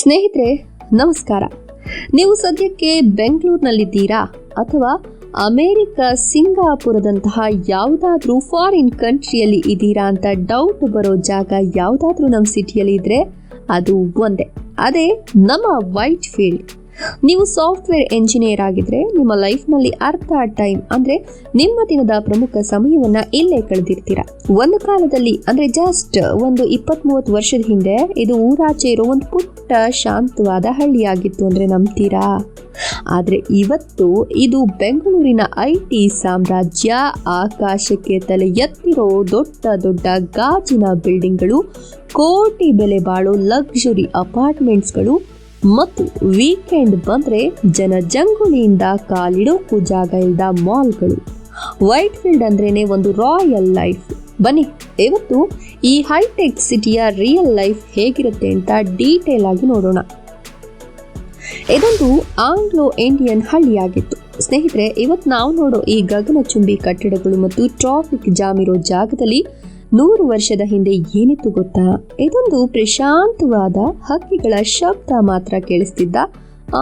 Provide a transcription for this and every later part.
ಸ್ನೇಹಿತರೆ ನಮಸ್ಕಾರ. ನೀವು ಸದ್ಯಕ್ಕೆ ಬೆಂಗಳೂರಿನಲ್ಲಿದ್ದೀರಾ ಅಥವಾ ಅಮೆರಿಕ, ಸಿಂಗಾಪುರದಂತಹ ಯಾವುದಾದ್ರೂ ಫಾರಿನ್ ಕಂಟ್ರಿಯಲ್ಲಿ ಇದ್ದೀರಾ ಅಂತ ಡೌಟ್ ಬರೋ ಜಾಗ ಯಾವುದಾದ್ರೂ ನಮ್ಮ ಸಿಟಿಯಲ್ಲಿ ಇದ್ರೆ ಅದು ಒಂದೇ, ಅದೇ ನಮ್ಮ ವೈಟ್ ಫೀಲ್ಡ್. ನೀವು ಸಾಫ್ಟ್ವೇರ್ ಎಂಜಿನಿಯರ್ ಆಗಿದ್ರೆ ನಿಮ್ಮ ಲೈಫ್ನಲ್ಲಿ ಅರ್ಧ ಟೈಮ್ ಅಂದ್ರೆ ನಿಮ್ಮ ದಿನದ ಪ್ರಮುಖ ಸಮಯವನ್ನ ಇಲ್ಲೇ ಕಳೆದಿರ್ತೀರಾ. ಒಂದು ಕಾಲದಲ್ಲಿ ಅಂದ್ರೆ ಜಸ್ಟ್ ಒಂದು 20-30 ವರ್ಷದ ಹಿಂದೆ ಇದು ಊರಾಚೆ ಇರೋ ಒಂದು ಪುಟ್ಟ ಶಾಂತವಾದ ಹಳ್ಳಿಯಾಗಿತ್ತು ಅಂದ್ರೆ ನಂಬ್ತೀರಾ? ಆದ್ರೆ ಇವತ್ತು ಇದು ಬೆಂಗಳೂರಿನ IT ಸಾಮ್ರಾಜ್ಯ. ಆಕಾಶಕ್ಕೆ ತಲೆ ಎತ್ತಿರೋ ದೊಡ್ಡ ದೊಡ್ಡ ಗಾಜಿನ ಬಿಲ್ಡಿಂಗ್ಗಳು, ಕೋಟಿ ಬೆಲೆ ಬಾಳೋ ಲಕ್ಸುರಿ ಅಪಾರ್ಟ್ಮೆಂಟ್ಸ್ಗಳು ಮತ್ತು ವೀಕೆಂಡ್ ಬಂದ್ರೆ ಜನಜಂಗುಳಿಯಿಂದ ಕಾಲಿಡೋಕ್ಕೂ ಜಾಗ ಇಲ್ಲದ ಮಾಲ್ಗಳು. ವೈಟ್ ಫೀಲ್ಡ್ ಅಂದ್ರೇನೆ ಒಂದು ರಾಯಲ್ ಲೈಫ್. ಬನ್ನಿ ಇವತ್ತು ಈ ಹೈಟೆಕ್ ಸಿಟಿಯ ರಿಯಲ್ ಲೈಫ್ ಹೇಗಿರುತ್ತೆ ಅಂತ ಡೀಟೇಲ್ ಆಗಿ ನೋಡೋಣ. ಇದೊಂದು ಆಂಗ್ಲೋ ಇಂಡಿಯನ್ ಹಳ್ಳಿಯಾಗಿತ್ತು. ಸ್ನೇಹಿತರೆ, ಇವತ್ತು ನಾವು ನೋಡೋ ಈ ಗಗನಚುಂಬಿ ಕಟ್ಟಡಗಳು ಮತ್ತು ಟ್ರಾಫಿಕ್ ಜಾಮ್ ಇರೋ ಜಾಗದಲ್ಲಿ 100 ವರ್ಷದ ಹಿಂದೆ ಏನಿತ್ತು ಗೊತ್ತಾ? ಇದೊಂದು ಪ್ರಶಾಂತವಾದ ಹಕ್ಕಿಗಳ ಶಬ್ದ ಮಾತ್ರ ಕೇಳಿಸ್ತಿದ್ದ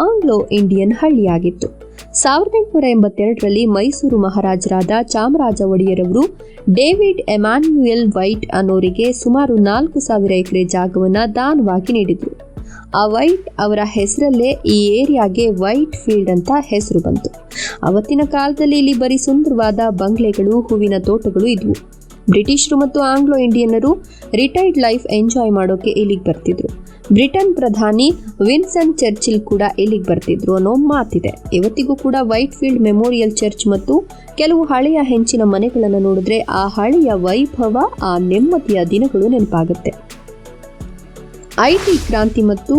ಆಂಗ್ಲೋ ಇಂಡಿಯನ್ ಹಳ್ಳಿಯಾಗಿತ್ತು. 1882ರಲ್ಲಿ ಮೈಸೂರು ಮಹಾರಾಜರಾದ ಚಾಮರಾಜ ಒಡೆಯರವರು ಡೇವಿಡ್ ಎಮ್ಯಾನ್ಯುಯಲ್ ವೈಟ್ ಅನ್ನೋರಿಗೆ ಸುಮಾರು 4,000 ಎಕರೆ ಜಾಗವನ್ನ ದಾನವಾಗಿ ನೀಡಿದ್ರು. ಆ ವೈಟ್ ಅವರ ಹೆಸರಲ್ಲೇ ಈ ಏರಿಯಾಗೆ ವೈಟ್ ಫೀಲ್ಡ್ ಅಂತ ಹೆಸರು ಬಂತು. ಅವತ್ತಿನ ಕಾಲದಲ್ಲಿ ಇಲ್ಲಿ ಬರೀ ಸುಂದರವಾದ ಬಂಗ್ಲೆಗಳು, ಹೂವಿನ ತೋಟಗಳು ಇದ್ವು. ಬ್ರಿಟಿಷರು ಮತ್ತು ಆಂಗ್ಲೋ ಇಂಡಿಯನ್ನರು ರಿಟೈರ್ಡ್ ಲೈಫ್ ಎಂಜಾಯ್ ಮಾಡೋಕೆ ಇಲ್ಲಿಗೆ ಬರ್ತಿದ್ರು. ಬ್ರಿಟನ್ ಪ್ರಧಾನಿ ವಿನ್ಸ್ಟನ್ ಚರ್ಚಿಲ್ ಕೂಡ ಇಲ್ಲಿಗೆ ಬರ್ತಿದ್ರು ಅನ್ನೋ ಮಾತಿದೆ. ಇವತ್ತಿಗೂ ಕೂಡ ವೈಟ್ ಫೀಲ್ಡ್ ಮೆಮೋರಿಯಲ್ ಚರ್ಚ್ ಮತ್ತು ಕೆಲವು ಹಳೆಯ ಹೆಂಚಿನ ಮನೆಗಳನ್ನು ನೋಡಿದ್ರೆ ಆ ಹಳೆಯ ವೈಭವ, ಆ ನೆಮ್ಮದಿಯ ದಿನಗಳು ನೆನಪಾಗುತ್ತೆ. IT ಕ್ರಾಂತಿ ಮತ್ತು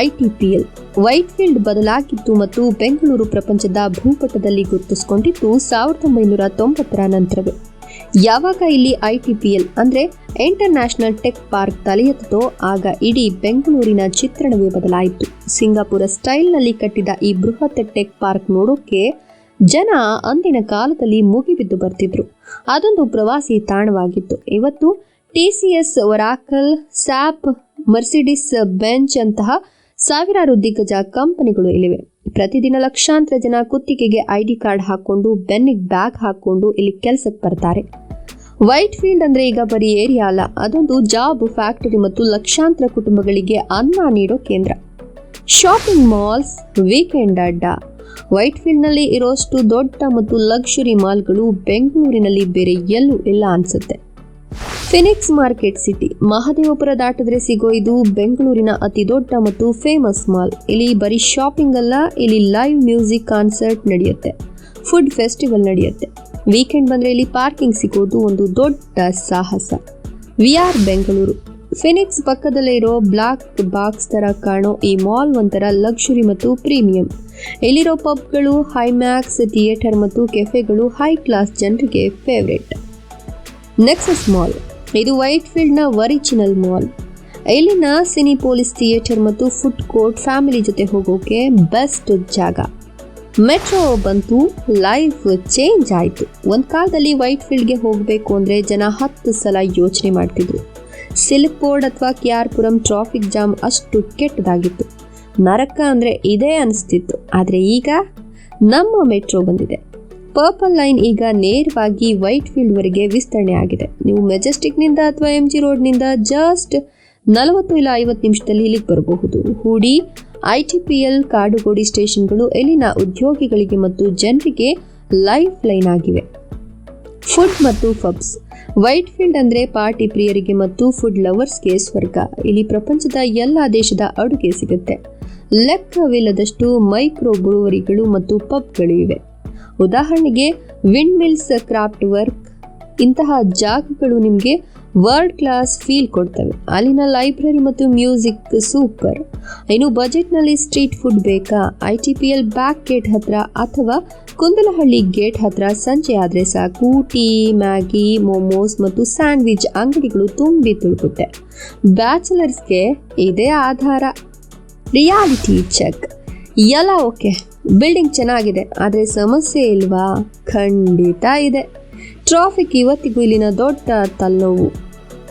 ITPL. ವೈಟ್ ಫೀಲ್ಡ್ ಬದಲಾಗಿತ್ತು ಮತ್ತು ಬೆಂಗಳೂರು ಪ್ರಪಂಚದ ಭೂಪಟದಲ್ಲಿ ಗುರುತಿಸಿಕೊಂಡಿದ್ದು 1990ರ ನಂತರವೇ. ಯಾವಾಗ ಇಲ್ಲಿ ITPL ಅಂದ್ರೆ ಇಂಟರ್ನ್ಯಾಷನಲ್ ಟೆಕ್ ಪಾರ್ಕ್ ತಲೆ ಎತ್ತಿತೋ ಆಗ ಇಡೀ ಬೆಂಗಳೂರಿನ ಚಿತ್ರಣವೇ ಬದಲಾಯಿತು. ಸಿಂಗಾಪುರ ಸ್ಟೈಲ್ನಲ್ಲಿ ಕಟ್ಟಿದ ಈ ಬೃಹತ್ ಟೆಕ್ ಪಾರ್ಕ್ ನೋಡೋಕೆ ಜನ ಅಂದಿನ ಕಾಲದಲ್ಲಿ ಮುಗಿಬಿದ್ದು ಬರ್ತಿದ್ರು. ಅದೊಂದು ಪ್ರವಾಸಿ ತಾಣವಾಗಿತ್ತು. ಇವತ್ತು TCS, Oracle, sap, Mercedes bench ಅಂತಹ ಸಾವಿರಾರು ದಿಗ್ಗಜ ಕಂಪನಿಗಳು ಇಲ್ಲಿವೆ. ಪ್ರತಿದಿನ ಲಕ್ಷಾಂತರ ಜನ ಕುತ್ತಿಗೆಗೆ ID ಕಾರ್ಡ್ ಹಾಕೊಂಡು, ಬೆನ್ನಿಗೆ ಬ್ಯಾಗ್ ಹಾಕೊಂಡು ಇಲ್ಲಿ ಕೆಲಸಕ್ಕೆ ಬರ್ತಾರೆ. ವೈಟ್ ಫೀಲ್ಡ್ ಅಂದ್ರೆ ಈಗ ಬರೀ ಏರಿಯಾ ಅಲ್ಲ, ಅದೊಂದು ಜಾಬ್ ಫ್ಯಾಕ್ಟರಿ ಮತ್ತು ಲಕ್ಷಾಂತರ ಕುಟುಂಬಗಳಿಗೆ ಅನ್ನ ನೀಡೋ ಕೇಂದ್ರ. ಶಾಪಿಂಗ್ ಮಾಲ್ಸ್, ವೀಕೆಂಡ್ ಅಡ್ಡ. ವೈಟ್ ಫೀಲ್ಡ್ ನಲ್ಲಿ ಇರೋಷ್ಟು ದೊಡ್ಡ ಮತ್ತು ಲಕ್ಸುರಿ ಮಾಲ್ಗಳು ಬೆಂಗಳೂರಿನಲ್ಲಿ ಬೇರೆ ಎಲ್ಲೂ ಇಲ್ಲ ಅನ್ಸುತ್ತೆ. Phoenix Market City. ಮಹದೇವಪುರ ದಾಟಿದ್ರೆ ಸಿಗೋ ಇದು ಬೆಂಗಳೂರಿನ ಅತಿ ದೊಡ್ಡ ಮತ್ತು ಫೇಮಸ್ ಮಾಲ್. ಇಲ್ಲಿ ಬರೀ ಶಾಪಿಂಗ್ ಅಲ್ಲ, ಇಲ್ಲಿ ಲೈವ್ ಮ್ಯೂಸಿಕ್ ಕಾನ್ಸರ್ಟ್ ನಡೆಯುತ್ತೆ, ಫುಡ್ ಫೆಸ್ಟಿವಲ್ ನಡೆಯುತ್ತೆ. ವೀಕೆಂಡ್ ಬಂದ್ರೆ ಇಲ್ಲಿ ಪಾರ್ಕಿಂಗ್ ಸಿಗೋದು ಒಂದು ದೊಡ್ಡ ಸಾಹಸ. VR ಬೆಂಗಳೂರು. ಫಿನಿಕ್ಸ್ ಪಕ್ಕದಲ್ಲೇ ಇರೋ ಬ್ಲಾಕ್ ಬಾಕ್ಸ್ ತರ ಕಾಣೋ ಈ ಮಾಲ್ ಒಂಥರ ಲಕ್ಸುರಿ ಮತ್ತು ಪ್ರೀಮಿಯಂ. ಇಲ್ಲಿರೋ ಪಬ್ಗಳು, ಹೈಮ್ಯಾಕ್ಸ್ ಥಿಯೇಟರ್ ಮತ್ತು ಕೆಫೆಗಳು ಹೈ ಕ್ಲಾಸ್ ಜನರಿಗೆ ಫೇವ್ರೇಟ್. Nexus mall. ಇದು ವೈಟ್ ಫೀಲ್ಡ್ ನ ಒರಿಜಿನಲ್ ಮಾಲ್. ಇಲ್ಲಿನ ಸಿನಿಪೋಲಿಸ್ ಥಿಯೇಟರ್ ಮತ್ತು ಫುಡ್ ಕೋರ್ಟ್ ಫ್ಯಾಮಿಲಿ ಜೊತೆ ಹೋಗೋಕೆ ಬೆಸ್ಟ್ ಜಾಗ. ಮೆಟ್ರೋ ಬಂತು, ಲೈಫ್ ಚೇಂಜ್ ಆಯ್ತು. ಒಂದ್ ಕಾಲದಲ್ಲಿ ವೈಟ್ ಫೀಲ್ಡ್ಗೆ ಹೋಗಬೇಕು ಅಂದ್ರೆ ಜನ 10 ಸಲ ಯೋಚನೆ ಮಾಡ್ತಿದ್ರು. ಸಿಲ್ಕ್ ಬೋರ್ಡ್ ಅಥವಾ KR ಪುರಂ ಟ್ರಾಫಿಕ್ ಜಾಮ್ ಅಷ್ಟು ಕೆಟ್ಟದಾಗಿತ್ತು. ನರಕ ಅಂದ್ರೆ ಇದೇ ಅನಿಸ್ತಿತ್ತು. ಆದ್ರೆ ಈಗ ನಮ್ಮ ಮೆಟ್ರೋ ಬಂದಿದೆ. ಪರ್ಪಲ್ ಲೈನ್ ಈಗ ನೇರವಾಗಿ ವೈಟ್ ಫೀಲ್ಡ್ ವರೆಗೆ ವಿಸ್ತರಣೆ ಆಗಿದೆ. ನೀವು ಮೆಜೆಸ್ಟಿಕ್ನಿಂದ ಅಥವಾ MG ರೋಡ್ನಿಂದ ಜಸ್ಟ್ 40 ಇಲ್ಲ 50 ನಿಮಿಷದಲ್ಲಿ ಇಲ್ಲಿಗೆ ಬರಬಹುದು. ಹೂಡಿ, ITPL, ಕಾಡುಗೋಡಿ ಸ್ಟೇಷನ್ಗಳು ಇಲ್ಲಿನ ಉದ್ಯೋಗಿಗಳಿಗೆ ಮತ್ತು ಜನರಿಗೆ ಲೈಫ್ ಲೈನ್ ಆಗಿವೆ. ಫುಡ್ ಮತ್ತು ಪಬ್ಸ್. ವೈಟ್ ಫೀಲ್ಡ್ ಅಂದ್ರೆ ಪಾರ್ಟಿ ಪ್ರಿಯರಿಗೆ ಮತ್ತು ಫುಡ್ ಲವರ್ಸ್ಗೆ ಸ್ವರ್ಗ. ಇಲ್ಲಿ ಪ್ರಪಂಚದ ಎಲ್ಲ ದೇಶದ ಅಡುಗೆ ಸಿಗುತ್ತೆ. ಲೆಕ್ಕವಿಲ್ಲದಷ್ಟು ಮೈಕ್ರೋ ಬ್ರೂವರಿಗಳು ಮತ್ತು ಪಬ್ಗಳು ಇವೆ. ಉದಾಹರಣೆಗೆ ವಿಂಡ್ ಮಿಲ್ಸ್, ಕ್ರಾಫ್ಟ್ ವರ್ಕ್ ಇಂತಹ ಜಾಗಗಳು ನಿಮಗೆ ವರ್ಲ್ಡ್ ಕ್ಲಾಸ್ ಫೀಲ್ ಕೊಡ್ತವೆ. ಅಲ್ಲಿನ ಲೈಬ್ರರಿ ಮತ್ತು ಮ್ಯೂಸಿಕ್ ಸೂಪರ್. ಇನ್ನು ಬಜೆಟ್ನಲ್ಲಿ ಸ್ಟ್ರೀಟ್ ಫುಡ್ ಬೇಕಾ? ITPL ಬ್ಯಾಕ್ ಗೇಟ್ ಹತ್ರ ಅಥವಾ ಕುಂದಲಹಳ್ಳಿ ಗೇಟ್ ಹತ್ರ ಸಂಜೆ ಆದ್ರೆ ಸಾಕು, ಟೀ, ಮ್ಯಾಗಿ, ಮೋಮೋಸ್ ಮತ್ತು ಸ್ಯಾಂಡ್ವಿಚ್ ಅಂಗಡಿಗಳು ತುಂಬಿ ತುಳುಕುತ್ತೆ. ಬ್ಯಾಚಲರ್ಸ್ಗೆ ಇದೇ ಆಧಾರ. Reality check. ಎಲ್ಲ ಓಕೆ, ಬಿಲ್ಡಿಂಗ್ ಚೆನ್ನಾಗಿದೆ, ಆದರೆ ಸಮಸ್ಯೆ ಇಲ್ವಾ? ಖಂಡಿತ ಇದೆ. ಟ್ರಾಫಿಕ್ ಇವತ್ತಿಗೂ ಇಲ್ಲಿನ ದೊಡ್ಡ ತಲೆನೋವು.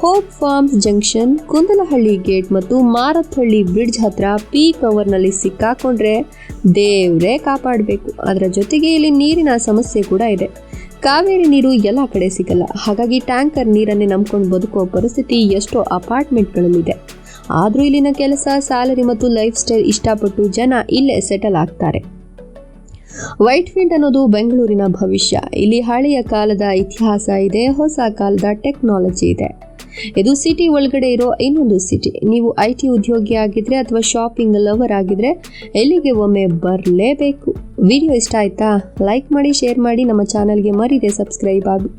Hope forms junction, Kundalahalli gate ಮತ್ತು ಮಾರತ್ಹಳ್ಳಿ ಬ್ರಿಡ್ಜ್ ಹತ್ರ ಪೀಕ್ ಅವರ್ನಲ್ಲಿ ಸಿಕ್ಕಾಕೊಂಡ್ರೆ ದೇವ್ರೇ ಕಾಪಾಡಬೇಕು. ಅದರ ಜೊತೆಗೆ ಇಲ್ಲಿ ನೀರಿನ ಸಮಸ್ಯೆ ಕೂಡ ಇದೆ. ಕಾವೇರಿ ನೀರು ಎಲ್ಲ ಕಡೆ ಸಿಗಲ್ಲ. ಹಾಗಾಗಿ ಟ್ಯಾಂಕರ್ ನೀರನ್ನೇ ನಂಬ್ಕೊಂಡು ಬದುಕುವ ಪರಿಸ್ಥಿತಿ ಎಷ್ಟೋ ಅಪಾರ್ಟ್ಮೆಂಟ್ಗಳಲ್ಲಿದೆ. ಆದರೂ ಇಲ್ಲಿನ ಕೆಲಸ, ಸ್ಯಾಲರಿ ಮತ್ತು ಲೈಫ್ ಸ್ಟೈಲ್ ಇಷ್ಟಪಟ್ಟು ಜನ ಇಲ್ಲೇ ಸೆಟಲ್ ಆಗ್ತಾರೆ. ವೈಟ್ ಫೀಲ್ಡ್ ಅನ್ನೋದು ಬೆಂಗಳೂರಿನ ಭವಿಷ್ಯ. ಇಲ್ಲಿ ಹಳೆಯ ಕಾಲದ ಇತಿಹಾಸ ಇದೆ, ಹೊಸ ಕಾಲದ ಟೆಕ್ನಾಲಜಿ ಇದೆ. ಇದು ಸಿಟಿ ಒಳಗಡೆ ಇರೋ ಇನ್ನೊಂದು ಸಿಟಿ. ನೀವು IT ಉದ್ಯೋಗಿ ಆಗಿದ್ರೆ ಅಥವಾ ಶಾಪಿಂಗ್ ಲವರ್ ಆಗಿದ್ರೆ ಇಲ್ಲಿಗೆ ಒಮ್ಮೆ ಬರಲೇಬೇಕು. ವಿಡಿಯೋ ಇಷ್ಟ ಆಯ್ತಾ? ಲೈಕ್ ಮಾಡಿ, ಶೇರ್ ಮಾಡಿ, ನಮ್ಮ ಚಾನಲ್ಗೆ ಮರೀದೆ ಸಬ್ಸ್ಕ್ರೈಬ್ ಆಗಿ.